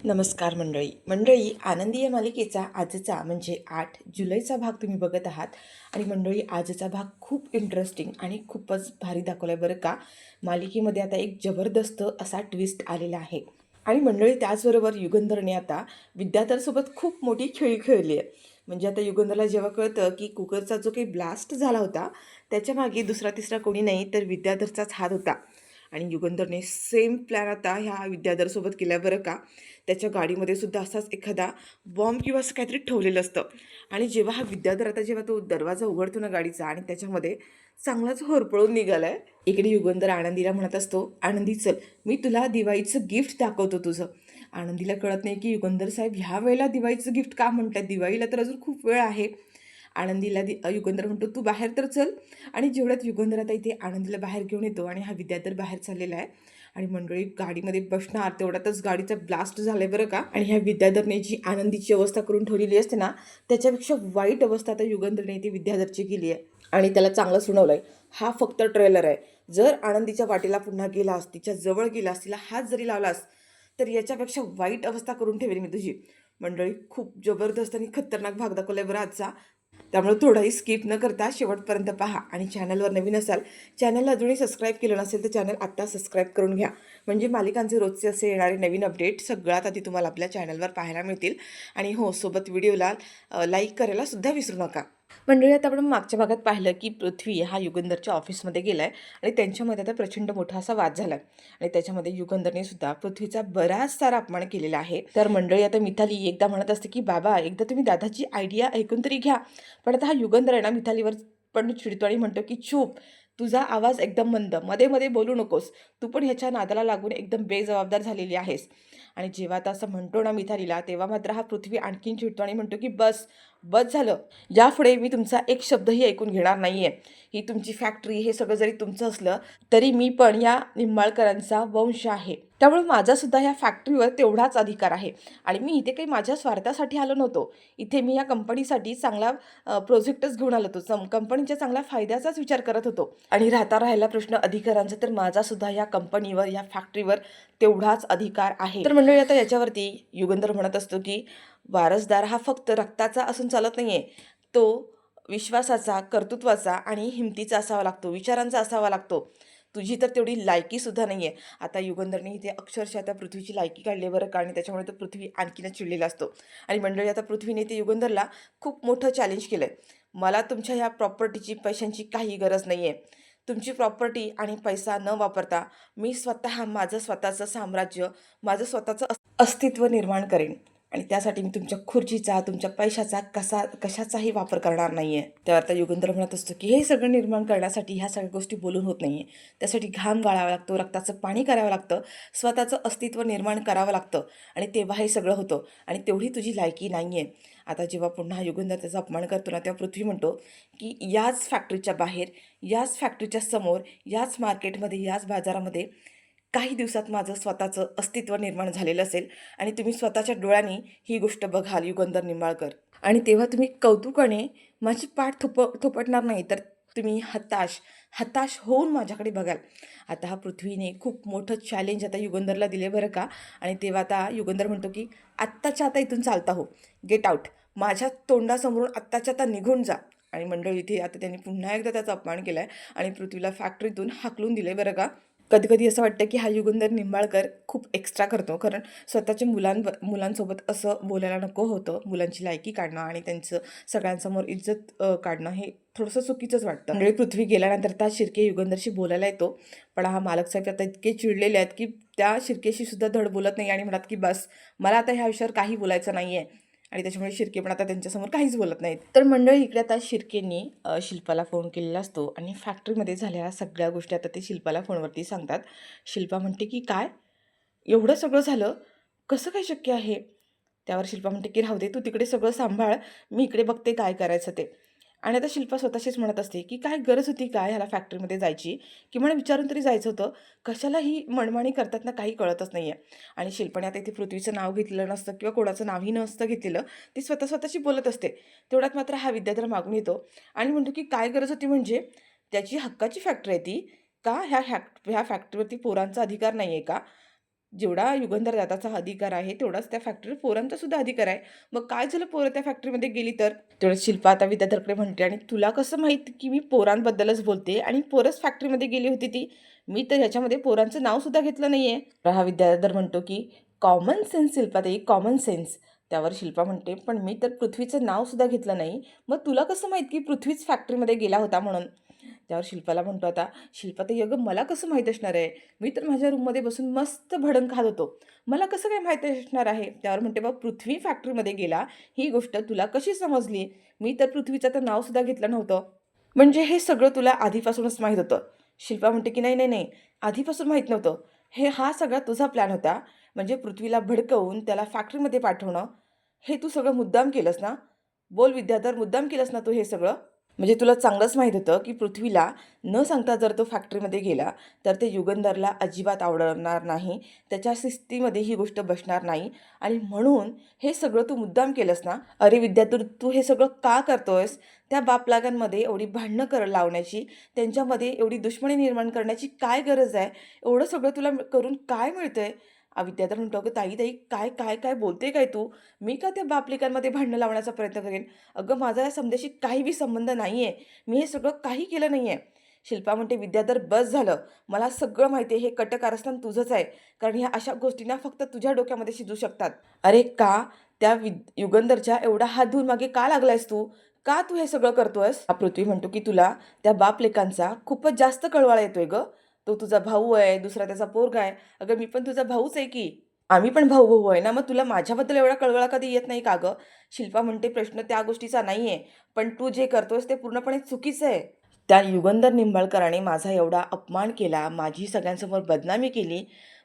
नमस्कार मंडळी आनंदी या मालिकेचा आजचा म्हणजे 8 जुलैचा भाग तुम्ही बघत आहात. आणि मंडळी आजचा भाग खूप इंटरेस्टिंग आणि खूपच भारी दाखवला आहे बरं का. मालिकेमध्ये आता एक जबरदस्त असा ट्विस्ट आलेला आहे. आणि मंडळी त्याचबरोबर युगंधरने आता विद्याधरसोबत खूप मोठी खेळी खेळली आहे. म्हणजे आता युगंधरला जेव्हा कळतं की कुकरचा जो काही ब्लास्ट झाला होता त्याच्या मागे दुसरा तिसरा कोणी नाही तर विद्याधरचाच हात होता. आणि युगंधरने सेम प्लॅन आता ह्या विद्याधरसोबत केल्या बरं का. त्याच्या गाडीमध्ये सुद्धा असाच एखादा बॉम्ब किंवा असं काहीतरी ठेवलेलं असतं. आणि जेव्हा हा विद्याधर आता जेव्हा तो दरवाजा उघडतो ना गाडीचा आणि त्याच्यामध्ये चांगलाच होरपळून निघालाय. इकडे युगंधर आनंदीला म्हणत असतो, आनंदी चल मी तुला दिवाळीचं गिफ्ट दाखवतो तुझं. आनंदीला कळत नाही की युगंधर साहेब ह्या वेळेला दिवाळीचं गिफ्ट का म्हणतात, दिवाळीला तर अजून खूप वेळ आहे. आनंदीला युगंधर म्हणतो तू बाहेर तर चल. आणि जेवढ्यात युगंधर आता इथे आनंदीला बाहेर घेऊन येतो आणि हा विद्याधर बाहेर चाललेला आहे. आणि मंडळी गाडीमध्ये बसणार तेवढ्यातच गाडीचा ब्लास्ट झालाय बरं का. आणि ह्या विद्याधरने जी आनंदीची अवस्था करून ठेवलेली असते ना त्याच्यापेक्षा वाईट अवस्था आता युगंधरने ती विद्याधरची केली आहे. आणि त्याला चांगलं सुनावलंय. हा फक्त ट्रेलर आहे. जर आनंदीच्या वाटेला पुन्हा गेलास, तिच्या जवळ गेलास, तिला हात जरी लावलास तर याच्यापेक्षा वाईट अवस्था करून ठेवेल मी तुझी. मंडळी खूप जबरदस्त आणि खतरनाक भाग दाखवलाय बरं आजचा. त्यामुळे थोडाही स्किप न करता शेवटपर्यंत पहा. आणि चॅनलवर नवीन असाल, चॅनलला अजूनही सबस्क्राईब केलं नसेल तर चॅनल आत्ता सबस्क्राईब करून घ्या. म्हणजे मालिकांचे रोजचे असे येणारे नवीन अपडेट सगळ्यात आधी तुम्हाला आपल्या चॅनलवर पाहायला मिळतील. आणि हो, सोबत व्हिडिओला लाईक करायला सुद्धा विसरू नका. मंडळी आता आपण मागच्या भागात पाहिलं की पृथ्वी हा युगंधरच्या ऑफिसमध्ये गेलाय आणि त्यांच्यामध्ये आता प्रचंड मोठा असा वाद झालाय. आणि त्याच्यामध्ये युगंधरने सुद्धा पृथ्वीचा बराच सारा अपमान केलेला आहे. तर मंडळी आता मिथाली एकदा म्हणत असते की बाबा एकदा तुम्ही दादाची आयडिया ऐकून तरी घ्या. पण आता हा युगंधर आहे ना मिथालीवर पण चिडतो आणि म्हणतो की चूप, तुझा आवाज एकदम मंद, मध्ये मध्ये बोलू नकोस. तू पण ह्याच्या नादाला लागून एकदम बेजबाबदार झालेली आहेस. आणि जेव्हा आता असं म्हणतो ना मिथालीला तेव्हा मात्र हा पृथ्वी आणखीन चिडतो आणि म्हणतो की बस बस झालं. यापुढे मी तुमचा एक शब्दही ऐकून घेणार नाहीये. ही तुमची फॅक्टरी, हे सगळं जरी तुमचं असलं तरी मी पण या निंबाळकरांचा वंश आहे. त्यामुळे माझा सुद्धा ह्या फॅक्टरीवर तेवढाच अधिकार आहे. आणि मी इथे काही माझ्या स्वार्थासाठी आलो नव्हतो. इथे मी या कंपनीसाठी चांगला प्रोजेक्टच घेऊन आलो होतो. कंपनीच्या चांगल्या फायद्याचाच विचार करत होतो. आणि राहिला प्रश्न अधिकारांचा, तर माझा सुद्धा या कंपनीवर, या फॅक्टरीवर तेवढाच अधिकार आहे. तर मंडळी आता याच्यावरती युगंधर म्हणत असतो की वारसदार हा फक्त रक्ताचा असून चालत नाहीये. तो विश्वासाचा, कर्तृत्वाचा आणि हिमतीचा असावा लागतो, विचारांचा असावा लागतो. तुझी तर तेवढी लायकी सुद्धा नाहीये. आता युगंधरने इथे अक्षरशः त्या पृथ्वीची लायकी काढली बरं का. आणि त्याच्यामुळे तो पृथ्वी आणखीनच चिडलेला असतो. आणि मंडळी आता पृथ्वीने ते युगंधरला खूप मोठं चॅलेंज केलंय. मला तुमच्या ह्या प्रॉपर्टीची, पैशांची काही गरज नाहीये. तुमची प्रॉपर्टी आणि पैसा न वापरता मी स्वतः माझं स्वतःचं साम्राज्य, माझं स्वतःचं अस्तित्व निर्माण करेन. आणि त्यासाठी मी तुमच्या खुर्चीचा, तुमच्या पैशाचा कशाचाही वापर करणार नाहीये. तेव्हा आता युगंधर म्हणत असतो की हे सगळं निर्माण करण्यासाठी ह्या सगळ्या गोष्टी बोलून होत नाहीये. त्यासाठी घाम गाळावा लागतो, रक्ताचं पाणी करावं लागतं, स्वतःचं अस्तित्व निर्माण करावं लागतं. आणि तेव्हा हे सगळं होतं. आणि तेवढी तुझी लायकी नाहीये. आता जेव्हा पुन्हा युगंधर त्याचा अपमान करतो ना तेव्हा पृथ्वी म्हणतो की याच फॅक्टरीच्या बाहेर, याच फॅक्टरीच्या समोर, याच मार्केटमध्ये, याच बाजारामध्ये काही दिवसात माझं स्वतःचं अस्तित्व निर्माण झालेलं असेल. आणि तुम्ही स्वतःच्या डोळ्यांनी ही गोष्ट बघाल युगंधर निंबाळकर. आणि तेव्हा तुम्ही कौतुकाने माझी पाठ थोपटणार नाही, तर तुम्ही हताश होऊन माझ्याकडे बघाल. आता हा पृथ्वीने खूप मोठं चॅलेंज आता युगंधरला दिले बरं का. आणि तेव्हा आता युगंधर म्हणतो की आत्ताच्या आता इथून चालता हो, गेट आउट, माझ्या तोंडासमोरून आत्ताच्या आता निघून जा. आणि मंडळी इथे आता त्यांनी पुन्हा एकदा त्याचा अपमान केला आहे आणि पृथ्वीला फॅक्टरीतून हाकलून दिले बरं का. कधी कधी असं वाटतं की हा युगंधर निंबाळकर खूप एक्स्ट्रा करतो. कारण स्वतःच्या मुलांसोबत असं बोलायला नको होतं. मुलांची लायकी काढणं आणि त्यांचं सगळ्यांसमोर इज्जत काढणं हे थोडंसं चुकीचंच वाटतं. म्हणजे पृथ्वी गेल्यानंतर त्या शिर्के युगंधरशी बोलायला येतो. पण हा मालक साहेब आता इतके चिडलेले आहेत की त्या शिर्केशी सुद्धा धड बोलत नाही आणि म्हणतात की बस, मला आता ह्या विषयावर काही बोलायचं नाही आहे. आणि त्याच्यामुळे शिर्के पण आता त्यांच्यासमोर काहीच बोलत नाहीत. तर मंडळी इकडे आता शिर्केंनी शिल्पाला फोन केलेला असतो आणि फॅक्टरीमध्ये झालेल्या सगळ्या गोष्टी आता ते शिल्पाला फोनवरती सांगतात. शिल्पा म्हणते की काय, एवढं सगळं झालं, कसं काय शक्य आहे. त्यावर शिल्पा म्हणते की राहू दे, तू तिकडे सगळं सांभाळ, मी इकडे बघते काय करायचं ते. आणि आता शिल्पा स्वतःशीच म्हणत असते की काय गरज होती काय ह्याला फॅक्टरीमध्ये जायची, किंवा विचारून तरी जायचं होतं. कशाला ही मनमानी करतात ना, काही कळतच नाही आहे. आणि शिल्पाने आता इथे पृथ्वीचं नाव घेतलेलं नसतं किंवा कोणाचं नावही नसतं घेतलेलं. ती स्वतःशी बोलत असते. तेवढ्यात मात्र हा विद्याधर मागून येतो आणि म्हणतो की काय गरज होती म्हणजे, त्याची हक्काची फॅक्टरी आहे ती, का ह्या फॅक्टरीवरती पोरांचा अधिकार नाही आहे का. जेवढा युगंधर दादाचा अधिकार आहे तेवढाच त्या फॅक्टरीवर पोरांचा सुद्धा अधिकार आहे. मग काय झालं पोरं त्या फॅक्टरीमध्ये गेली तर? तेवढं शिल्पा आता विद्याधरकडे म्हणते, आणि तुला कसं माहीत की मी पोरांबद्दलच बोलते आणि पोरच फॅक्टरीमध्ये गेली होती ती? मी तर ह्याच्यामध्ये पोरांचं नाव सुद्धा घेतलं नाहीये. हा विद्याधर म्हणतो की कॉमन सेन्स शिल्पाताई, कॉमन सेन्स. त्यावर शिल्पा म्हणते, पण मी तर पृथ्वीचं नाव सुद्धा घेतलं नाही. मग तुला कसं माहीत की पृथ्वीच फॅक्टरीमध्ये गेला होता म्हणून? त्यावर शिल्पाला म्हणतो आता, शिल्पाताई अगं मला कसं माहीत असणार आहे? मी तर माझ्या रूममध्ये बसून मस्त भडंग खात होतो. मला कसं काय माहीत असणार आहे? त्यावर म्हणते, बघ पृथ्वी फॅक्टरीमध्ये गेला ही गोष्ट तुला कशी समजली? मी तर पृथ्वीचं तर नावसुद्धा घेतलं नव्हतं. म्हणजे हे सगळं तुला आधीपासूनच माहीत होतं. शिल्पा म्हणते की नाही, नाही, नाही. आधीपासून माहीत नव्हतं. हा सगळा तुझा प्लॅन होता. म्हणजे पृथ्वीला भडकवून त्याला फॅक्टरीमध्ये पाठवणं, हे तू सगळं मुद्दाम केलंस ना? बोल विद्याधर, मुद्दाम केलंस ना तू हे सगळं? म्हणजे तुला चांगलंच माहीत होतं की पृथ्वीला न सांगता जर तो फॅक्टरीमध्ये गेला तर ते युगंधरला अजिबात आवडणार नाही. त्याच्या शिस्तीमध्ये ही गोष्ट बसणार नाही आणि म्हणून हे सगळं तू मुद्दाम केलंस ना? अरे विद्याधर, तू हे सगळं का करतोयस? त्या बापलागांमध्ये एवढी भांडणं लावण्याची, त्यांच्यामध्ये एवढी दुश्मनी निर्माण करण्याची काय गरज आहे? एवढं सगळं तुला करून काय मिळतंय? विद्याधर म्हणतो, अगं ताई ताई, काय काय काय बोलते काय तू? मी का त्या बापलेकांमध्ये भांडणं लावण्याचा प्रयत्न करेन? अगं माझा या समजाशी काही बी संबंध नाही आहे. मी हे सगळं काही केलं नाही आहे. शिल्पा म्हणते, विद्याधर बस झालं. मला सगळं माहिती आहे हे कटकारस्थान तुझंच आहे. कारण ह्या अशा गोष्टींना फक्त तुझ्या डोक्यामध्ये शिजू शकतात. अरे का? त्या युगंधरच्या एवढा हात धुवून मागे का लागलायस तू? का तू हे सगळं करतोयस? पृथ्वी म्हणतो की तुला त्या बापलेकांचा खूपच जास्त कळवळा येतोय गं. तो तुझा भाऊ आहे, दुसरा त्याचा पोरगा आहे. अगं मी पण तुझा भाऊच आहे की. आम्ही पण भाऊ-भाऊ आहे ना, मग तुला माझ्याबद्दल एवढा कळवळा कधी येत नाही का गं? शिल्पा म्हणते, प्रश्न त्या गोष्टीचा नाही आहे, पण तू जे करतोयस ते पूर्णपणे चुकीचं आहे. त्या युगंधर निंबाळकराने माझा एवढा अपमान केला, माझी सगळ्यांसमोर बदनामी केली,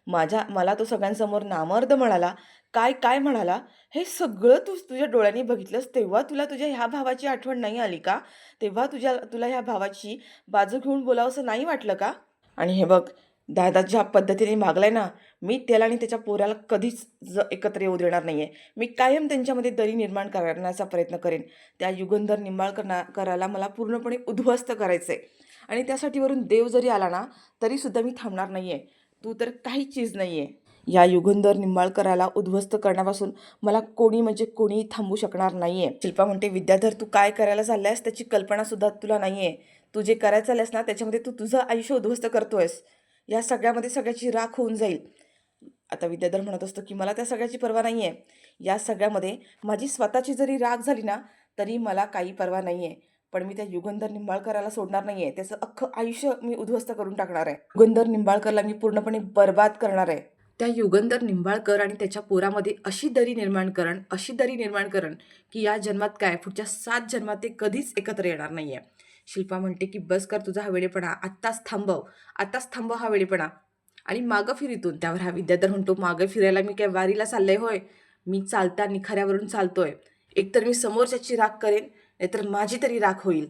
मला तो सगळ्यांसमोर नामर्द म्हणाला, काय काय म्हणाला, हे सगळं तू तुझ्या डोळ्यांनी बघितलंस, तेव्हा तुला तुझ्या ह्या भावाची आठवण नाही आली का? तेव्हा तुला ह्या भावाची बाजू घेऊन बोलावंसं नाही वाटलं का? आणि हे बघ, दादा ज्या पद्धतीने मागलाय ना, मी त्याला आणि त्याच्या पोराला कधीच एकत्र येऊ देणार नाही आहे. मी कायम त्यांच्यामध्ये दरी निर्माण करण्याचा प्रयत्न करेन. त्या युगंधर करायला मला पूर्णपणे उद्ध्वस्त करायचं आहे. आणि त्यासाठी वरून देव जरी आला ना, तरीसुद्धा मी थांबणार नाही आहे. तू तर काही चीज नाही आहे. या युगंधर निंबाळकराला उद्ध्वस्त करण्यापासून मला कोणी म्हणजे कोणीही थांबू शकणार नाही आहे. शिल्पा म्हणते, विद्याधर तू काय करायला चालल्यास त्याची कल्पनासुद्धा तुला नाही आहे. तू जे करायला चालल्यास ना त्याच्यामध्ये तू तुझं आयुष्य उद्ध्वस्त करतोयस. या सगळ्यामध्ये सगळ्याची राख होऊन जाईल. आता विद्याधर म्हणत असतो की मला त्या सगळ्याची पर्वा नाही आहे. या सगळ्यामध्ये माझी स्वतःची जरी राख झाली ना, तरी मला काही पर्वा नाही आहे. पण मी त्या युगंधर निंबाळकरला सोडणार नाही आहे. त्याचं अख्खं आयुष्य मी उद्ध्वस्त करून टाकणार आहे. युगंधर निंबाळकरला मी पूर्णपणे बर्बाद करणार आहे. त्या युगंधर निंबाळकर आणि त्याच्या पोरामध्ये अशी दरी निर्माण करण की या जन्मात काय, पुढच्या 7 जन्मात ते कधीच एकत्र येणार नाही आहे. शिल्पा म्हणते की बस कर तुझा हा वेडेपणा, आत्ताच थांबव हा वेडेपणा आणि मागं फिर इथून. त्यावर हा विद्याधर म्हणतो, मागं फिरायला मी काय वारीला चाललंय होय? मी चालता निखाऱ्यावरून चालतोय. एकतर मी समोरच्याची राख करेन, नाहीतर माझी तरी राख होईल.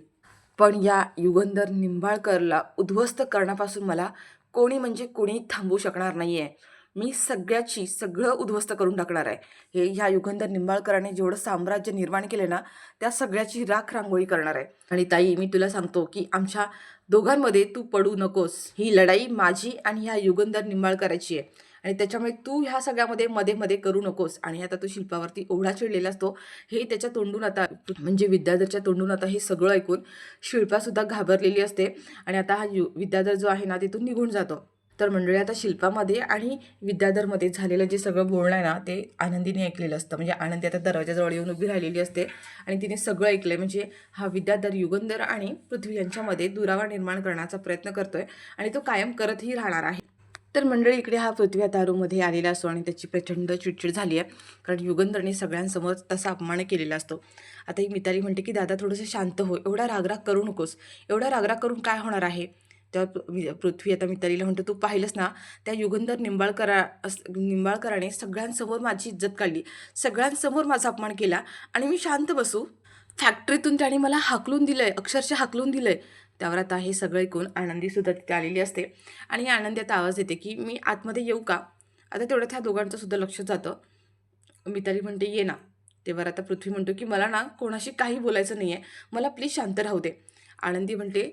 पण या युगंधर निंबाळकरला उद्ध्वस्त करण्यापासून मला कोणी म्हणजे कोणी थांबवू शकणार नाही आहे. मी सगळं उद्ध्वस्त करून टाकणार आहे. ह्या युगंधर निंबाळकराने जेवढं साम्राज्य निर्माण केलं ना, त्या सगळ्याची राख रांगोळी करणार आहे. आणि ताई, मी तुला सांगतो की आमच्या दोघांमध्ये तू पडू नकोस. ही लढाई माझी आणि ह्या युगंधर निंबाळकराची आहे आणि त्याच्यामुळे तू ह्या सगळ्यामध्ये मध्ये करू नकोस. आणि आता तो शिल्पावरती एवढा चिडलेला असतो. हे त्याच्या तोंडून आता म्हणजे विद्याधरच्या तोंडून आता हे सगळं ऐकून शिल्पासुद्धा घाबरलेली असते आणि आता हा विद्याधर जो आहे ना तिथून निघून जातो. तर मंडळी, आता शिल्पामध्ये आणि विद्याधरमध्ये झालेलं जे सगळं बोलणं आहे ना, ते आनंदीने ऐकलेलं असतं. म्हणजे आनंदी आता दरवाजाजवळ येऊन उभी राहिलेली असते आणि तिने सगळं ऐकलंय. म्हणजे हा विद्याधर युगंधर आणि पृथ्वी यांच्यामध्ये दुरावा निर्माण करण्याचा प्रयत्न करतोय आणि तो कायम करतही राहणार आहे. तर मंडळी, इकडे हा पृथ्वी आता रूममध्ये आलेला असतो आणि त्याची प्रचंड चिडचिड झाली आहे, कारण युगंधरने सगळ्यांसमोर तसा अपमान केलेला असतो. आता ही मिताली म्हणते की दादा थोडंसं शांत हो, एवढा रागराग करू नकोस. एवढा रागराग करून काय होणार आहे? तेव्हा पृथ्वी आता मितालीला म्हणतो, तू पाहिलंस ना, त्या युगंधर निंबाळकराने सगळ्यांसमोर माझी इज्जत काढली, सगळ्यांसमोर माझा अपमान केला आणि मी शांत बसू? फॅक्टरीतून त्याने मला हाकलून दिलंय, अक्षरशः हाकलून दिलंय. त्यावर आता हे सगळं ऐकून आनंदीसुद्धा तिथे आलेली असते आणि आनंदी आता आवाज देते की मी आतमध्ये येऊ का? आता तेवढ्यात ह्या दोघांचं सुद्धा लक्ष जातं. मिताली म्हणते, ये ना. तेव्हा आता पृथ्वी म्हणतो की मला ना कोणाशी काही बोलायचं नाही आहे, मला प्लीज शांत राहू दे. आनंदी म्हणते,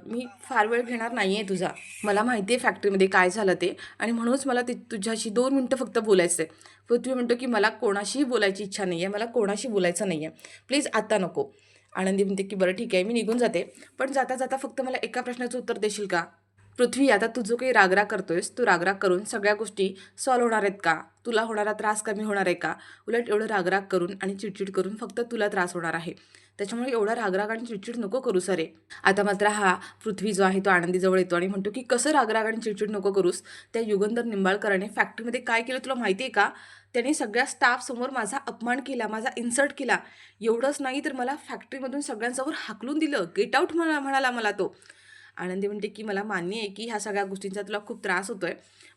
मी फार वेळ घेणार नाही आहे तुझा. मला माहिती आहे फॅक्टरीमध्ये काय झालं ते आणि म्हणूनच मला ते तुझ्याशी 2 मिनिटं फक्त बोलायचं आहे. पृथ्वी म्हणतो की मला कोणाशीही बोलायची इच्छा नाही आहे. मला कोणाशी बोलायचं नाही आहे. प्लीज आता नको. आनंदी म्हणते की बरं ठीक आहे, मी निघून जाते. पण जाता जाता फक्त मला एका प्रश्नाचं उत्तर देशील का? पृथ्वी, आता तू जो काही रागराग करतोयस, तू रागराग करून सगळ्या गोष्टी सॉल्व्ह होणार आहेत का? तुला होणारा त्रास कमी होणार आहे का? उलट एवढं रागराग करून आणि चिडचिड करून फक्त तुला त्रास होणार आहे. त्याच्यामुळे एवढा रागराग आणि चिडचिड नको करूस अरे. आता मात्र हा पृथ्वी जो आहे तो आनंदीजवळ येतो आणि म्हणतो की कसं रागराग आणि चिडचिड नको करूस. त्या युगंधर निंबाळकराने फॅक्टरीमध्ये काय केलं तुला माहिती आहे का? त्याने सगळ्या स्टाफसमोर माझा अपमान केला, माझा इन्सल्ट केला. एवढंच नाही तर मला फॅक्टरीमधून सगळ्यांसमोर हाकलून दिलं. गेट आउट म्हणाला मला तो. आनंदी म्हणते की मला मान्य आहे की ह्या सगळ्या गोष्टींचा तुला खूप त्रास होतोय.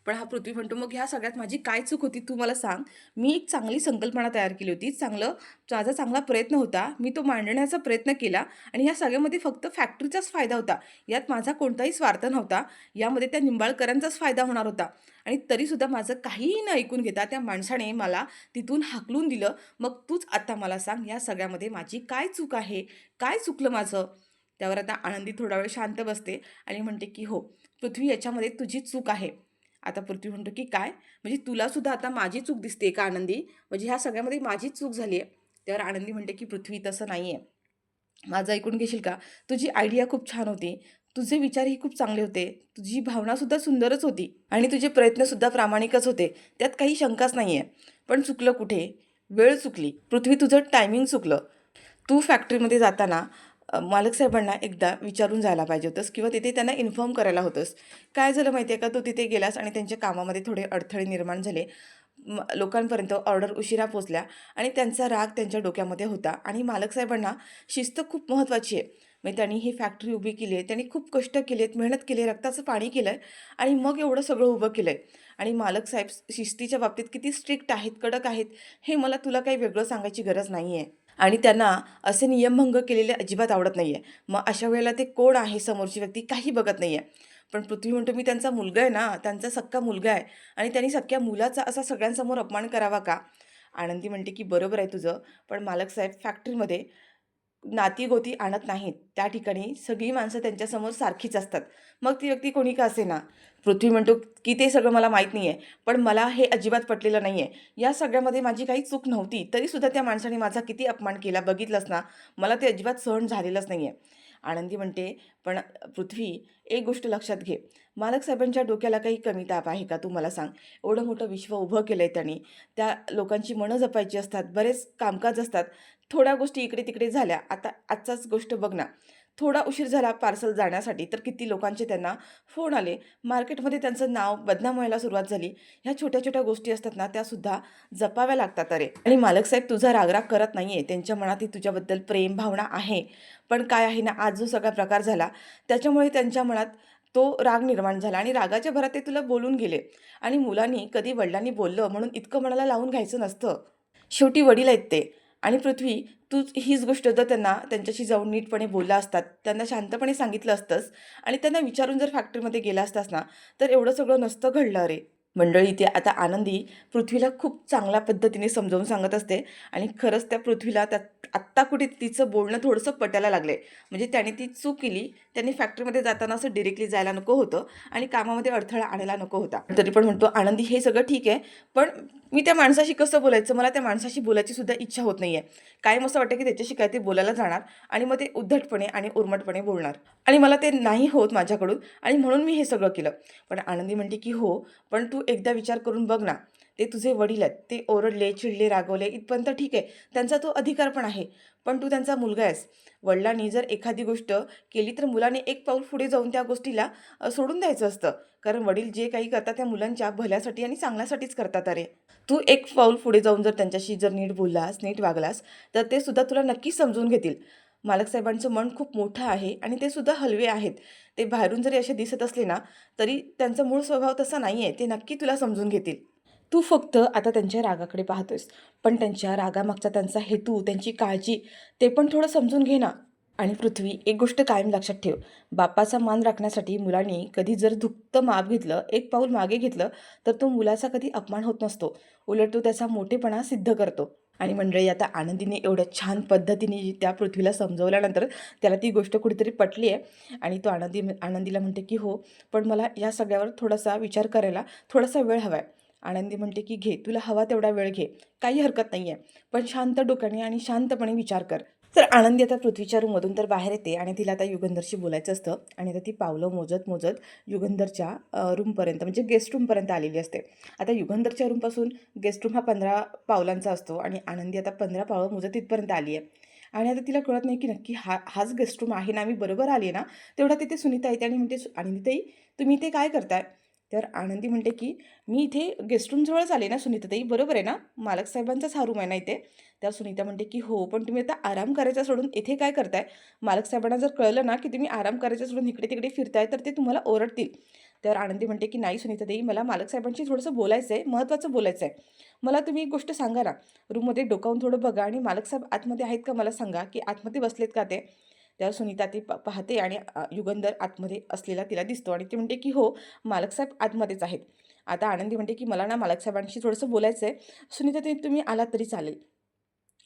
पण हा पृथ्वी म्हणतो मग ह्या सगळ्यात माझी काय चूक होती तू मला सांग. मी एक चांगली संकल्पना तयार केली होती. माझा चांगला प्रयत्न होता. मी तो मांडण्याचा प्रयत्न केला आणि ह्या सगळ्यामध्ये फक्त फॅक्टरीचाच फायदा होता. यात माझा कोणताही स्वार्थ नव्हता. यामध्ये त्या निंबाळकरांचाच फायदा होणार होता. आणि तरीसुद्धा माझं काहीही न ऐकून घेता त्या माणसाने मला तिथून हाकलून दिलं. मग तूच आता मला सांग या सगळ्यामध्ये माझी काय चूक आहे? काय चुकलं माझं? त्यावर आता आनंदी थोडा वेळ शांत बसते आणि म्हणते की हो, पृथ्वी याच्यामध्ये तुझी चूक आहे. आता पृथ्वी म्हणतो की काय? म्हणजे तुला सुद्धा आता माझी चूक दिसते का आनंदी? म्हणजे ह्या सगळ्यामध्ये माझीच चूक झाली आहे. त्यावर आनंदी म्हणते की पृथ्वी तसं नाही आहे. माझं ऐकून घेशील का? तुझी आयडिया खूप छान होती. तुझे विचारही खूप चांगले होते. तुझी भावनासुद्धा सुंदरच होती आणि तुझे प्रयत्नसुद्धा प्रामाणिकच होते. त्यात काही शंकाच नाही आहे. पण चुकलं कुठे? वेळ चुकली. पृथ्वी, तुझं टायमिंग चुकलं. तू फॅक्टरीमध्ये जाताना मालक साहेबांना एकदा विचारून जायला पाहिजे होतंस किंवा तिथे त्यांना इन्फॉर्म करायला होतंस. काय झालं माहिती आहे का? तू तिथे गेलास आणि त्यांच्या कामामध्ये थोडे अडथळे निर्माण झाले. लोकांपर्यंत ऑर्डर उशिरा पोहोचल्या आणि त्यांचा राग त्यांच्या डोक्यामध्ये होता आणि मालक साहेबांना शिस्त खूप महत्त्वाची आहे. मग त्यांनी ही फॅक्टरी उभी केली आहे. त्यांनी खूप कष्ट केलेत, मेहनत केली आहे, रक्ताचं पाणी केलं आहे आणि मग एवढं सगळं उभं केलं आहे. आणि मालक साहेब शिस्तीच्या बाबतीत किती स्ट्रिक्ट आहेत, कडक आहेत, हे मला तुला काही वेगळं सांगायची गरज नाही आहे. आणि त्यांना असे नियमभंग केलेले अजिबात आवडत नाही आहे. मग अशा वेळेला ते कोण आहे समोरची व्यक्ती काही बघत नाही आहे. पण पृथ्वी म्हणतो मी त्यांचा मुलगा आहे ना, त्यांचा सख्खा मुलगा आहे आणि त्यांनी सख्ख्या मुलाचा असा सगळ्यांसमोर अपमान करावा का? आनंदी म्हणते की बरोबर आहे तुझं, पण मालक साहेब फॅक्टरीमध्ये नाती-गोती आणत नाहीत. त्या ठिकाणी सगळी माणसं त्यांच्यासमोर सारखीच असतात. मग ती व्यक्ती कोणी का असेना. पृथ्वी म्हणतो, की ते सगळं मला माहीत नाही आहे. पण मला हे अजिबात पटलेलं नाही आहे. या सगळ्यामध्ये माझी काही चूक नव्हती. तरीसुद्धा त्या माणसाने माझा किती अपमान केला बघितलंस ना. मला ते अजिबात सहन झालेलंच नाही आहे. आनंदी म्हणते, पण पृथ्वी, एक गोष्ट लक्षात घे. मालक साहेबांच्या डोक्याला काही कमी ताप आहे का? तू मला सांग. एवढं मोठं विश्व उभं केलं आहे त्यांनी. त्या लोकांची मनं जपायची असतात. बरेच कामकाज असतात. थोड्या गोष्टी इकडे-तिकडे झाल्या. आता आजचाच गोष्ट बघ ना. थोडा उशीर झाला पार्सल जाण्यासाठी, तर किती लोकांचे त्यांना फोन आले. मार्केटमध्ये त्यांचं नाव बदनाम व्हायला सुरुवात झाली. ह्या छोट्या-छोट्या गोष्टी असतात ना, त्यासुद्धा जपाव्या लागतात अरे. आणि मालक साहेब तुझा रागराग करत नाही आहे. त्यांच्या मनातही तुझ्याबद्दल प्रेम, भावना आहे. पण काय आहे ना, आज जो सगळा प्रकार झाला, त्याच्यामुळे त्यांच्या मनात तो राग निर्माण झाला आणि रागाच्या भरात ते तुला बोलून गेले. आणि मुलांनी कधी वडिलांनी बोललं म्हणून इतकं मनाला लावून घ्यायचं नसतं. शेवटी वडील आहेत ते. आणि पृथ्वी, तू हीच गोष्ट जर त्यांना त्यांच्याशी जाऊन नीटपणे बोलला असतात, त्यांना शांतपणे सांगितलं असतंस आणि त्यांना विचारून जर फॅक्टरीमध्ये गेला असतास ना, तर एवढं सगळं नसतं घडलं अरे. मंडळी, इथे आता आनंदी पृथ्वीला खूप चांगल्या पद्धतीने समजावून सांगत असते आणि खरंच त्या पृथ्वीला आत्ता कुठे तिचं बोलणं थोडंसं पटायला लागलं आहे. म्हणजे त्याने ती चूक केली. त्यांनी फॅक्टरीमध्ये जाताना असं डिरेक्टली जायला नको होतं आणि कामामध्ये अडथळा आणायला नको होता. तरी पण म्हणतो, आनंदी हे सगळं ठीक आहे, पण मी त्या माणसाशी कसं बोलायचं? मला त्या माणसाशी बोलायची सुद्धा इच्छा होत नाही आहे. कायम असं वाटतं की त्याच्याशी काहीतरी बोलायला जाणार आणि मग ते उद्धटपणे आणि उर्मटपणे बोलणार आणि मला ते नाही होत माझ्याकडून आणि म्हणून मी हे सगळं केलं. पण आनंदी म्हणते की हो, पण तू एकदा विचार करून बघ ना. ते तुझे वडील आहेत. ते ओरडले, चिडले, रागवले इथपर्यंत ठीक आहे. त्यांचा तो अधिकार पण आहे. पण तू त्यांचा मुलगा आहेस. वडिलांनी जर एखादी गोष्ट केली तर मुलाने एक पाऊल पुढे जाऊन त्या गोष्टीला सोडून द्यायचं असतं. कारण वडील जे काही करतात त्या मुलांच्या भल्यासाठी आणि चांगल्यासाठीच करतात अरे. तू एक पाऊल पुढे जाऊन जर त्यांच्याशी जर नीट बोललास, नीट वागलास, तर ते सुद्धा तुला नक्कीच समजून घेतील. मालक साहेबांचं मन खूप मोठं आहे आणि ते सुद्धा हलवे आहेत. ते बाहेरून जरी असे दिसत असले ना, तरी त्यांचा मूळ स्वभाव तसा नाही आहे. ते नक्की तुला समजून घेतील. तू फक्त आता त्यांच्या रागाकडे पाहतोयस, पण त्यांच्या रागामागचा त्यांचा हेतू, त्यांची काळजी, ते पण थोडं समजून घे ना. आणि पृथ्वी, एक गोष्ट कायम लक्षात ठेव. बापाचा मान राखण्यासाठी मुलांनी कधी जर धुपतं माप घेतलं, एक पाऊल मागे घेतलं, तर तो मुलाचा कधी अपमान होत नसतो. उलट तो त्याचा मोठेपणा सिद्ध करतो. आणि मंडळी आता आनंदीने एवढ्या छान पद्धतीने त्या पृथ्वीला समजवल्यानंतर त्याला ती गोष्ट कुठेतरी पटली आहे आणि तो आनंदीला म्हणते की हो, पण मला या सगळ्यावर थोडासा विचार करायला थोडासा वेळ हवा आहे. आनंदी म्हणते की घे, तुला हवा तेवढा वेळ घे, काही हरकत नाही आहे, पण शांत डोक्याने आणि शांतपणे विचार कर. तर आनंदी आता पृथ्वीच्या रूममधून तर बाहेर येते आणि तिला आता युगंधरशी बोलायचं असतं आणि आता ती पावलं मोजत मोजत युगंधरच्या रूमपर्यंत म्हणजे गेस्ट रूमपर्यंत आलेली असते. आता युगंधरच्या रूमपासून गेस्ट रूम हा 15 पावलांचा असतो आणि आनंदी आता 15 पावलं मोजत तिथपर्यंत आली आहे. आणि आता तिला कळत नाही की नक्की हाच गेस्ट रूम आहे ना, मी बरोबर आली आहे ना. तेवढा तिथे सुनीता येते आणि म्हणते, "आनंदीताई, तुम्ही इथे काय करताय?" तर आनंदी म्हणते की "मी इथे गेस्ट रूमजवळच आले ना सुनीताताई, बरोबर आहे ना? मालक साहेबांचाच हा रूम आहे ना इथे?" त्या सुनीता म्हणते की "हो, पण तुम्ही आता आराम करायचा सोडून इथे काय करताय? मालक साहेबांना जर कळलं ना की तुम्ही आराम करायचा सोडून इकडे-तिकडे फिरताय, तर ते तुम्हाला ओरडतील." तर आनंदी म्हणते की "नाही सुनीताताई, मला मालक साहेबांशी थोडंसं बोलायचं आहे, महत्त्वाचं बोलायचं आहे. मला तुम्ही एक गोष्ट सांगा ना, रूममध्ये डोकावून थोडं बघा आणि मालक साहेब आतमध्ये आहेत का मला सांगा, की आतमध्ये बसलेत का ते?" त्यावर सुनीता ती पाहते आणि युगंधर आतमध्ये असलेला तिला दिसतो आणि ती म्हणते की "हो, मालक साहेब आतमध्येच आहेत." आता आनंदी म्हणते की "मला ना मालक साहेबांशी थोडंसं बोलायचं आहे. सुनीताताई, तुम्ही आलात तरी चालेल."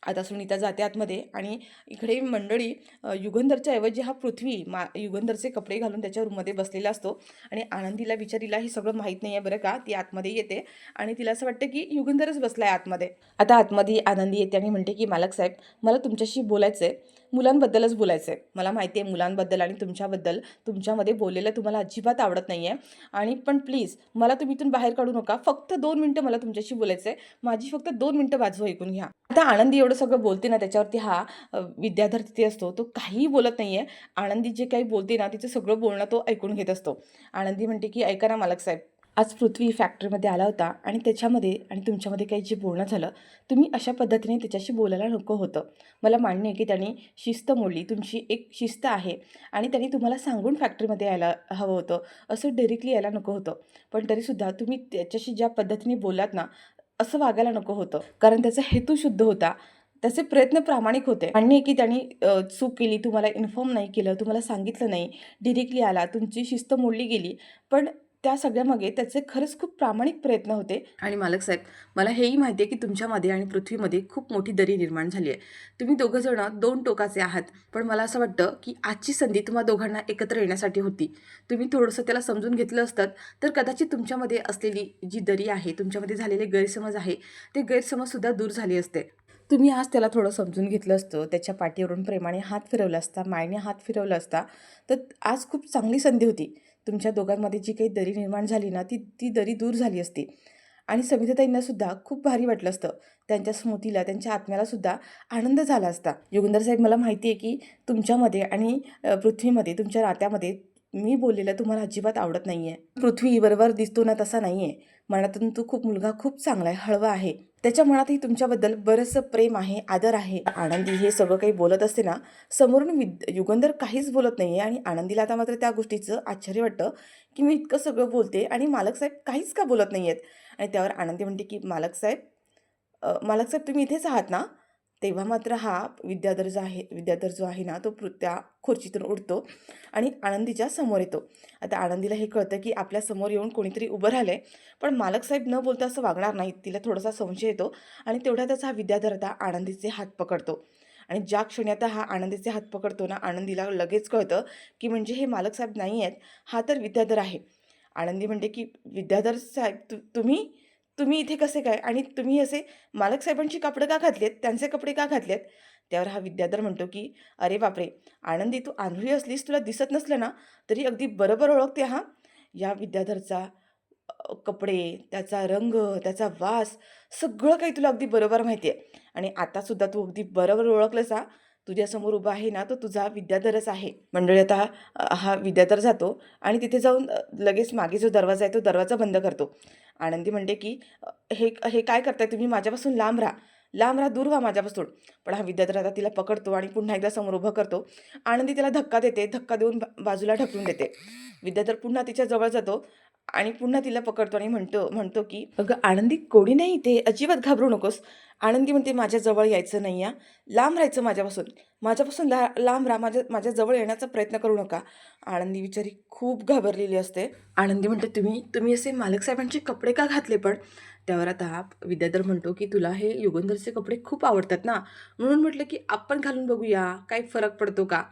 आता सुनीता जाते आतमध्ये आणि इकडे मंडळी युगंधरच्या ऐवजी हा पृथ्वी युगंधरचे कपडे घालून त्याच्या रूममध्ये बसलेला असतो आणि आनंदीला बिचारीला हे सगळं माहीत नाही आहे बरं का. ती आतमध्ये येते आणि तिला असं वाटतं की युगंधरच बसला आहे आतमध्ये. आता आतमध्ये आनंदी येते आणि म्हणते की "मालक साहेब, मला तुमच्याशी बोलायचं आहे. मुलांबद्दलच बोलायचं आहे. मला माहिती आहे मुलांबद्दल आणि तुमच्याबद्दल तुमच्यामध्ये बोललेलं तुम्हाला अजिबात आवडत नाही आहे आणि पण प्लीज मला तुम्ही इथून बाहेर काढू नका. फक्त 2 मिनिटं मला तुमच्याशी बोलायचं आहे. माझी फक्त 2 मिनिटं बाजू ऐकून घ्या." आता आनंदी एवढं सगळं बोलते ना, त्याच्यावरती हा विद्याधर तिथे असतो. तो काहीही बोलत नाहीये. आनंदी जे काही बोलते ना, तिचं सगळं बोलणं तो ऐकून घेत असतो. आनंदी म्हणते, की "ऐका ना मालक साहेब, आज पृथ्वी फॅक्टरीमध्ये आला होता आणि त्याच्यामध्ये आणि तुमच्यामध्ये काही जे बोलणं झालं, तुम्ही अशा पद्धतीने त्याच्याशी बोलायला नको होतं. मला मान्य आहे, की त्यांनी शिस्त मोडली. तुमची एक शिस्त आहे आणि त्यांनी तुम्हाला सांगून फॅक्टरीमध्ये यायला हवं होतं. असं डायरेक्टली यायला नको होतं. पण तरीसुद्धा तुम्ही त्याच्याशी ज्या पद्धतीने बोललात ना, असं वागायला नको होतं. कारण त्याचा हेतू शुद्ध होता. त्याचे प्रयत्न प्रामाणिक होते. मान्य आहे की त्यांनी चूक केली, तुम्हाला इन्फॉर्म नाही केलं, तुम्हाला सांगितलं नाही, डिरेक्टली आला, तुमची शिस्त मोडली गेली. पण त्या सगळ्यामागे त्याचे खरंच खूप प्रामाणिक प्रयत्न होते. आणि मालक साहेब, मला हेही माहिती आहे की तुमच्यामध्ये आणि पृथ्वीमध्ये खूप मोठी दरी निर्माण झाली आहे. तुम्ही दोघंजणं 2 टोकाचे आहात. पण मला असं वाटतं की आजची संधी तुम्हा दोघांना एकत्र येण्यासाठी होती. तुम्ही थोडंसं त्याला समजून घेतलं असतं, तर कदाचित तुमच्यामध्ये असलेली जी दरी आहे, तुमच्यामध्ये झालेले गैरसमज आहे, ते गैरसमजसुद्धा दूर झाले असते. तुम्ही आज त्याला थोडं समजून घेतलं असतं, त्याच्या पाठीवरून प्रेमाने हात फिरवला असता, मायेने हात फिरवला असता, तर आज खूप चांगली संधी होती. तुमच्या दोघांमध्ये जी काही दरी निर्माण झाली ना, ती ती दरी दूर झाली असती. आणि सविताताईंनासुद्धा खूप भारी वाटलं असतं. त्यांच्या स्मृतीला, त्यांच्या आत्म्यालासुद्धा आनंद झाला असता. योगेंद्र साहेब, मला माहिती आहे की तुमच्यामध्ये आणि पृथ्वीमध्ये, तुमच्या नात्यामध्ये मी बोललेलं तुम्हाला अजिबात आवडत नाही आहे. पृथ्वी बरोबर दिसतो ना, तसा नाही आहे. मनातून तो मुलगा खूप चांगला आहे, हळवा आहे. त्याच्या मनातही तुमच्याबद्दल बरंचसं प्रेम आहे, आदर आहे. आनंदी हे सगळं काही बोलत असते ना, समोरून युगंधर काहीच बोलत नाही आहे आणि आनंदीला आता मात्र त्या गोष्टीचं आश्चर्य वाटतं, की मी इतकं सगळं बोलते आणि मालक साहेब काहीच का बोलत नाही आहेत. आणि त्यावर आनंदी म्हणते, की मालक साहेब तुम्ही इथेच आहात ना?" तेव्हा मात्र हा विद्याधर जो आहे ना, तो त्या खुर्चीतून उठतो आणि आनंदीच्या समोर येतो. आता आनंदीला हे कळतं, की आपल्या समोर येऊन कोणीतरी उभं राहिलंय, पण मालक साहेब न बोलता असं वागणार नाहीत. तिला थोडासा संशय येतो आणि तेवढ्यातच हा विद्याधर आता आनंदीचे हात पकडतो. आणि ज्या क्षणी आता हा आनंदीचे हात पकडतो ना, आनंदीला लगेच कळतं, की म्हणजे हे मालक साहेब नाही आहेत, हा तर विद्याधर आहे. आनंदी म्हणते, की "विद्याधर साहेब, तुम्ही तुम्ही इथे कसे काय? आणि तुम्ही असे मालक साहेबांची कपडे का घातलेत? त्यांचे कपडे का घातलेत?" त्यावर हा विद्याधर म्हणतो, की "अरे बापरे! आनंदी, तू आंधळी असलीस, तुला दिसत नसलं ना, तरी अगदी बरोबर ओळखते हां." या विद्याधरचा कपडे, त्याचा रंग, त्याचा वास सगळं काही तुला अगदी बरोबर माहिती आहे. आणि आतासुद्धा तू अगदी बरोबर ओळखलंस हां. तुझ्यासमोर उभा आहे ना, तो तुझा विद्याधरच आहे. मंडळी आता हा विद्याधर जातो आणि तिथे जाऊन लगेच मागे जो दरवाजा आहे, तो दरवाजा बंद करतो. आनंदी म्हणते, की हे हे काय करताय तुम्ही? माझ्यापासून लांब राहा. लांब राहा, दूर व्हा माझ्यापासून." पण हा विद्याधर आता तिला पकडतो आणि पुन्हा एकदा समोर उभं करतो. आनंदी त्याला धक्का देते, धक्का देऊन बाजूला ढकलून देते. विद्याधर पुन्हा तिच्या जवळ जातो आणि पुन्हा तिला पकडतो आणि म्हणतो म्हणतो की "अगं आनंदी, कोणी नाही इथे, अजिबात घाबरू नकोस." आनंदी म्हणते, "माझ्या जवळ यायचं नाही हां, लांब राहायचं माझ्यापासून. माझ्यापासून लांब राहा, माझ्या जवळ येण्याचा प्रयत्न करू नका." आनंदी बिचारी खूप घाबरलेली असते. आनंदी म्हणते, तुम्ही तुम्ही असे मालक साहेबांचे कपडे का घातले पण?" त्यावर आता हा विद्याधर म्हणतो की तुला हे युगंधरचे कपडे खूप आवडतात ना, म्हणून म्हटलं की आपण घालून बघूया काही फरक पडतो का.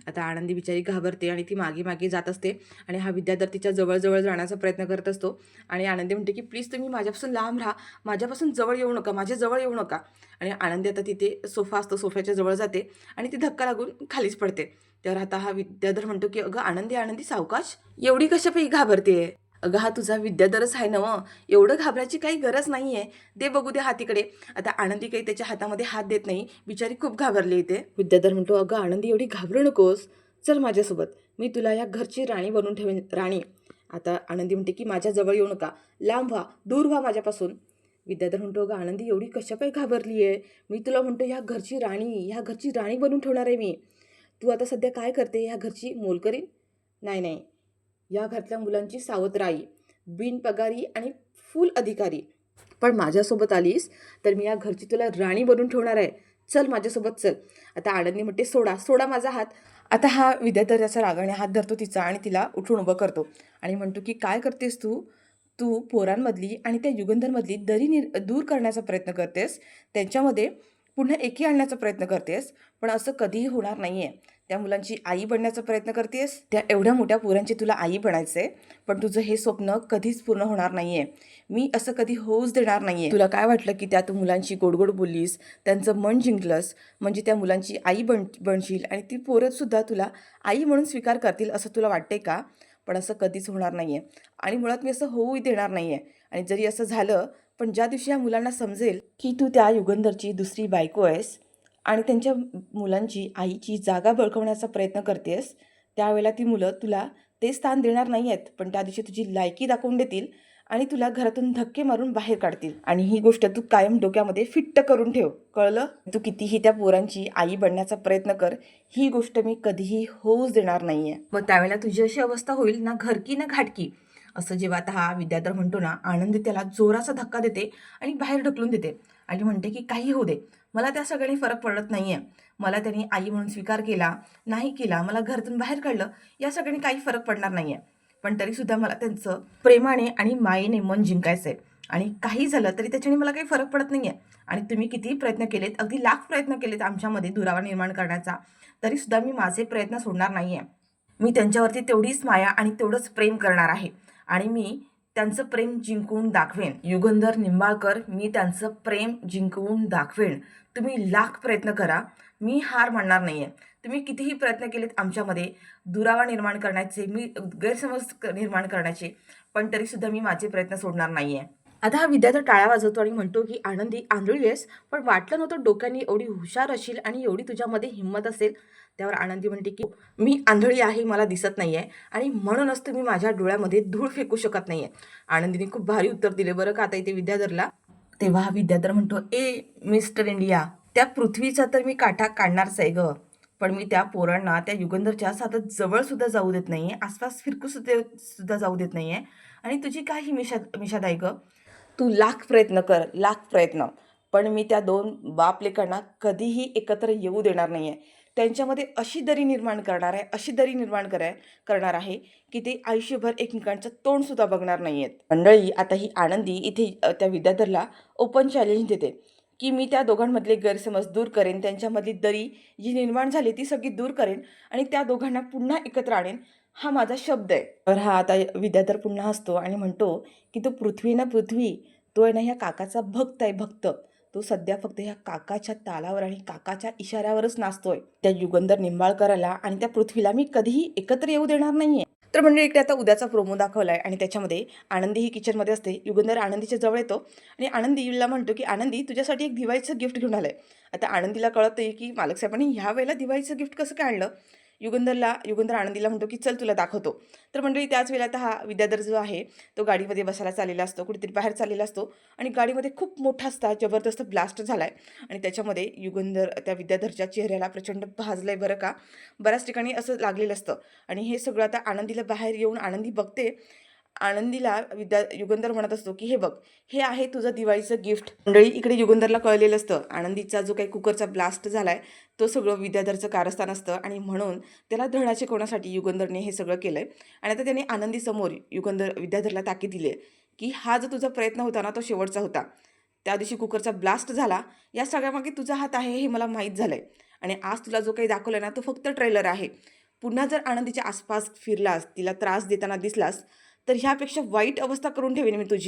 आता आनंदी बिचारी घाबरते आणि ती मागे मागे जात असते आणि हा विद्याधर तिच्या जवळ जाण्याचा प्रयत्न करत असतो. आणि आनंदी म्हणते की प्लीज तुम्ही माझ्यापासून लांब राहा, माझ्यापासून जवळ येऊ नका, माझ्या जवळ येऊ नका. आणि आनंदी आता तिथे सोफा असतो, सोफ्याच्या जवळ जाते आणि ती धक्का लागून खालीच पडते. त्यावर आता हा विद्याधर म्हणतो की अगं आनंदी आनंदी सावकाश, एवढी कशापायी घाबरते. अगं हा तुझा विद्याधरच आहे ना, एवढं घाबरायची काही गरज नाही आहे. दे बघू दे हातीकडे. आता आनंदी काही त्याच्या हातामध्ये हात देत नाही, बिचारी खूप घाबरली इथे. विद्याधर म्हणतो अगं आनंदी एवढी घाबरू नकोस, चल माझ्यासोबत, मी तुला या घरची राणी बनवून ठेवेन. राणी. आता आनंदी म्हणते की माझ्या जवळ येऊ नका, लांब व्हा, दूर व्हा माझ्यापासून. विद्याधर म्हणतो अगं आनंदी एवढी कशापायी घाबरली आहे, मी तुला म्हणतो ह्या घरची राणी, ह्या घरची राणी बनवून ठेवणार आहे मी. तू आता सध्या काय करते, ह्या घरची मोलकरीण? नाही नाही, या घरातल्या मुलांची सावत्र बिनपगारी आणि फुल अधिकारी. पण माझ्यासोबत आलीस तर मी या घरची तुला राणी बनवून ठेवणार आहे. चल माझ्यासोबत चल. आता आनंदी म्हणते सोडा सोडा माझा हात. आता हा विद्याधर त्याचा रागाने हात धरतो तिचा आणि तिला उठून उभं करतो आणि म्हणतो की काय करतेस तू, तू पोरांमधली आणि त्या युगंधरमधली दरी दूर करण्याचा प्रयत्न करतेस, त्यांच्यामध्ये पुन्हा एकी आणण्याचा प्रयत्न करतेस, पण असं कधीही होणार नाही आहे. त्या मुलांची आई बनण्याचा प्रयत्न करतेस, त्या एवढ्या मोठ्या पोरांची तुला आई बनायचं आहे, पण तुझं हे स्वप्न कधीच पूर्ण होणार नाही आहे. मी असं कधी होऊच देणार नाही आहे. तुला काय वाटलं की त्या तू मुलांची गोड बोललीस, त्यांचं मन जिंकलंस, म्हणजे त्या मुलांची आई बनशील आणि ती पोरंसुद्धा तुला आई म्हणून स्वीकार करतील असं तुला वाटते का? पण असं कधीच होणार नाही आहे आणि मुळात मी असं होऊही देणार नाही आहे. आणि जरी असं झालं, पण ज्या दिवशी या मुलांना समजेल की तू त्या युगंधरची दुसरी बायको आहेस आणि त्यांच्या मुलांची आईची जागा बळकवण्याचा प्रयत्न करतेस, त्यावेळेला ती मुलं तुला ते स्थान देणार नाही आहेत, पण त्या दिवशी तुझी लायकी दाखवून देतील आणि तुला घरातून धक्के मारून बाहेर काढतील. आणि ही गोष्ट तू कायम डोक्यामध्ये फिट्ट करून ठेव, कळलं? तू कितीही त्या पोरांची आई बनण्याचा प्रयत्न कर, ही गोष्ट मी कधीही होऊच देणार नाही आहे. मग त्यावेळेला तुझी अशी अवस्था होईल ना घरकी ना घाटकी. असं जेव्हा आता हा विद्याधर म्हणतो ना, आनंदी त्याला जोराचा धक्का देते आणि बाहेर ढकलून देते आणि म्हणते की काही होऊ दे, मला त्या सगळ्यांनी फरक पडत नाही आहे. मला त्यांनी आई म्हणून स्वीकार केला, नाही केला, मला घरातून बाहेर काढलं, या सगळ्यांनी काही फरक पडणार नाही आहे. पण तरीसुद्धा मला त्यांचं प्रेमाने आणि मायेने मन जिंकायचं आहे आणि काही झालं तरी त्याच्याने मला काही फरक पडत नाही आहे. आणि तुम्ही कितीही प्रयत्न केलेत, अगदी लाख प्रयत्न केलेत आमच्यामध्ये दुरावा निर्माण करण्याचा, तरीसुद्धा मी माझे प्रयत्न सोडणार नाही आहे. मी त्यांच्यावरती तेवढीच माया आणि तेवढंच प्रेम करणार आहे आणि मी त्यांचं प्रेम जिंकवून दाखवेन. युगंधर निंबाळकर, मी त्यांचं प्रेम जिंकवून दाखवेन. तुम्ही लाख प्रयत्न करा, मी हार मानणार नाही आहे. तुम्ही कितीही प्रयत्न केलेत आमच्यामध्ये दुरावा निर्माण करण्याचे, मी गैरसमज निर्माण करण्याचे, पण तरीसुद्धा मी माझे प्रयत्न सोडणार नाही आहे. आता हा विद्यार्थी टाळ्या वाजवतो आणि म्हणतो की आनंदी आंधळी आहेस, पण वाटलं नव्हतं डोक्याने एवढी हुशार असशील आणि एवढी तुझ्यामध्ये हिंमत असेल. त्यावर आनंदी म्हणते की मी आंधळी आहे, मला दिसत नाही आहे आणि म्हणूनच तुम्ही माझ्या डोळ्यामध्ये धूळ फेकू शकत नाही आहे. आनंदीने खूप भारी उत्तर दिले बरं का आता इथे विद्याधरला. तेव्हा हा विद्याधर म्हणतो मिस्टर इंडिया, त्या पृथ्वीचा तर मी काठा काढणारच आहे ग, पण मी त्या पोरांना त्या युगंधरच्या साथं जवळ सुद्धा जाऊ देत नाहीये, आसपास फिरकू सुद्धा जाऊ देत नाहीये. आणि तुझी काय ही मिशाद आहे ग? तू लाख प्रयत्न कर, लाख प्रयत्न, पण मी त्या दोन बाप लेकांना कधीही एकत्र येऊ देणार नाही आहे. त्यांच्यामध्ये अशी दरी निर्माण करणार आहे, अशी दरी निर्माण करणार आहे की ते आयुष्यभर एकमेकांचं तोंडसुद्धा बघणार नाही आहेत. मंडळी, आता ही आनंदी इथे त्या विद्याधरला ओपन चॅलेंज देते की मी त्या दोघांमधले गैरसमज दूर करेन, त्यांच्यामधली दरी जी निर्माण झाली ती सगळी दूर करेन आणि त्या दोघांना पुन्हा एकत्र आणेन, हा माझा शब्द आहे. तर हा आता विद्याधर पुन्हा हसतो आणि म्हणतो की तो पृथ्वी ना पृथ्वी, तो आहे ना ह्या काकाचा भक्त आहे, भक्त. तो सध्या फक्त ह्या काकाच्या तालावर आणि काकाच्या इशाऱ्यावरच नाचतोय. त्या युगंधर निंबाळकराला आणि त्या पृथ्वीला मी कधीही एकत्र येऊ देणार नाहीये. तर म्हणजे इकडे आता उद्याचा प्रोमो दाखवलाय आणि त्याच्यामध्ये आनंदी ही किचनमध्ये असते. युगंधर आनंदीच्या जवळ येतो आणि आनंदीला म्हणतो की आनंदी तुझ्यासाठी एक दिवाळीचं गिफ्ट घेऊन आलंय. आता आनंदीला कळतंय की मालक साहेबांनी ह्या वेळेला दिवाळीचं गिफ्ट कसं काय आणलं. युगंधर आनंदीला म्हणतो की चल तुला दाखवतो. तर मंडळी त्याच वेळेला आता हा विद्याधर जो आहे तो गाडीमध्ये बसायला चाललेला असतो, कुठेतरी बाहेर चाललेला असतो आणि गाडीमध्ये खूप मोठा असता जबरदस्त ब्लास्ट झालाय आणि त्याच्यामध्ये युगंधर त्या विद्याधरच्या चेहऱ्याला प्रचंड भाजलंय बरं का. बऱ्याच ठिकाणी असं लागलेलं असतं आणि हे सगळं आता आनंदीला बाहेर येऊन आनंदी बघते आनंदीला युगंधर म्हणत असतो की हे बघ, हे आहे तुझं दिवाळीचं गिफ्ट. मंडळी इकडे युगंधरला कळलेलं असतं आनंदीचा जो काही कुकरचा ब्लास्ट झालाय तो सगळं विद्याधरचं कारस्थान असतं आणि म्हणून त्याला धडा शिकवण्यासाठी युगंधरने हे सगळं केलंय. आणि आता त्याने आनंदीसमोर विद्याधरला ताकीद दिली आहे की हा जो तुझा प्रयत्न होता ना तो शेवटचा होता. त्या दिवशी कुकरचा ब्लास्ट झाला, या सगळ्यामागे तुझा हात आहे हे मला माहीत झालंय. आणि आज तुला जो काही दाखवलं ना तो फक्त ट्रेलर आहे. पुन्हा जर आनंदीच्या आसपास फिरलास, तिला त्रास देताना दिसलास, तर ह्यापेक्षा वाईट अवस्था करून ठेवेन मी तुझी.